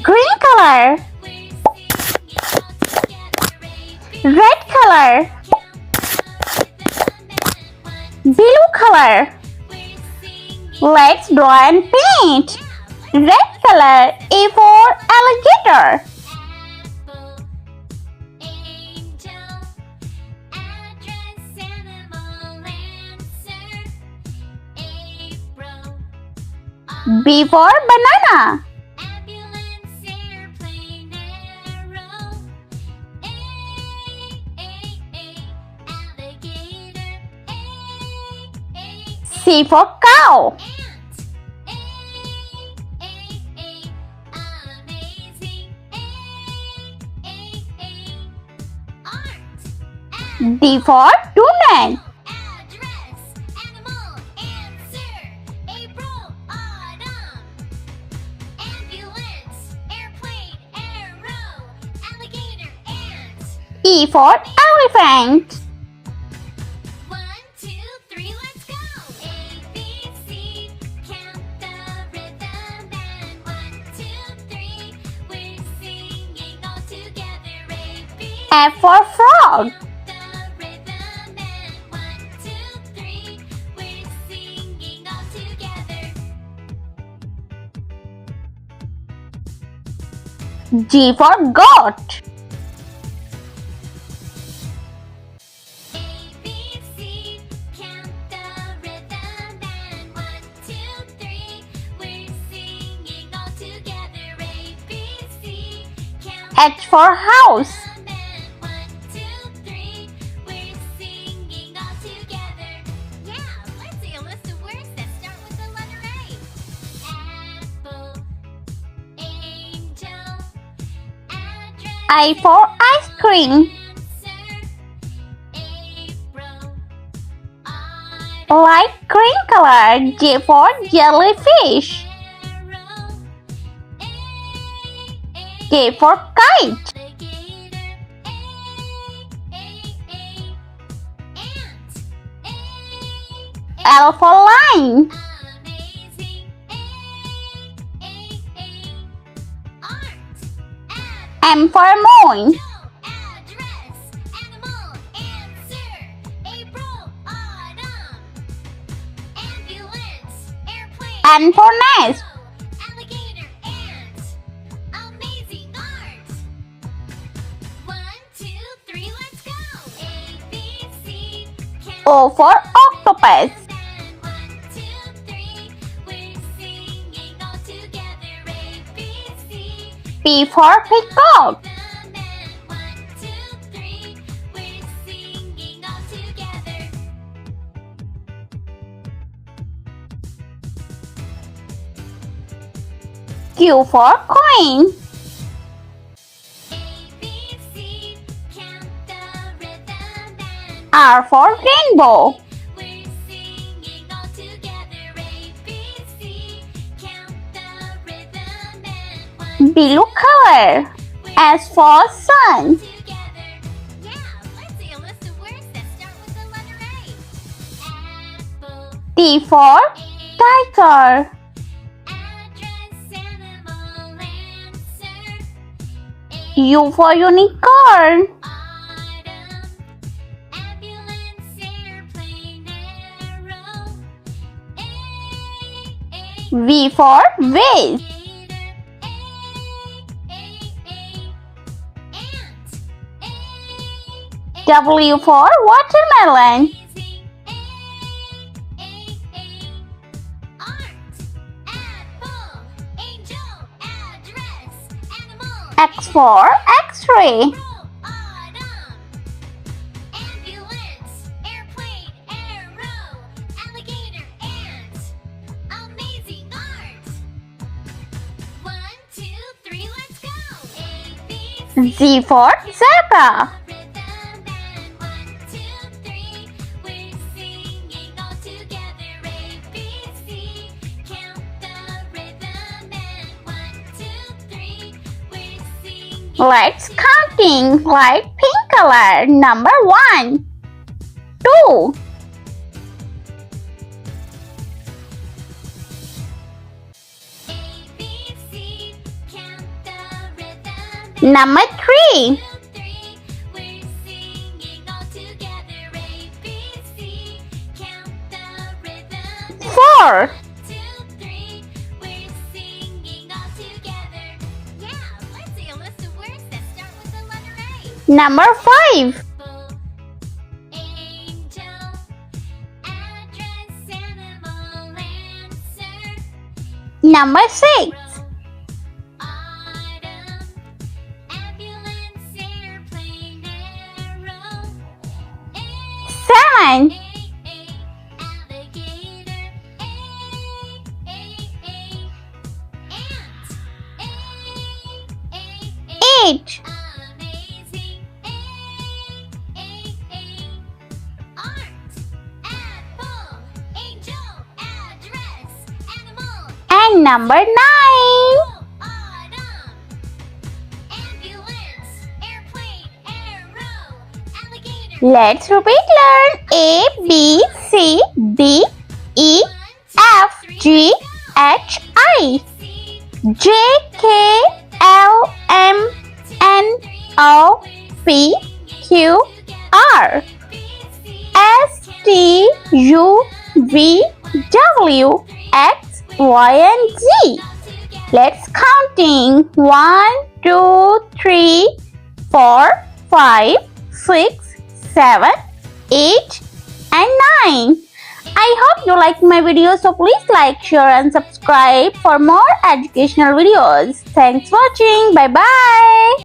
Green color. Red color. Blue color. Let's draw and paint. Red color, A for alligator. B for banana. C for cow. D for donut. E for elephant. F for frog. G for goat. H for house. I for ice cream. Light green color. J for jellyfish. K for kite. L for lion. M for moon. N for nest. O for octopus. P for peacock. Q for queen. R for rainbow. Blue color. S for sun. T for tiger. U for unicorn. V for vase. W for watermelon. X for X-ray. Z for zebra. Let's counting light pink color. Number 1, 2, 3, Number 3. 4. Number 5. Number 6. 7. 8. 9. Number 9. Let's repeat learn A, B, C, D, E, F, G, H, I, J, K, L, M, N, O, P, Q, R, S, T, U, V, W, X, Y, and Z. Let's counting 1, 2, 3, 4, 5, 6, 7, 8, and 9. I hope you like my video, so please like, share, and subscribe for more educational videos. Thanks for watching. Bye bye.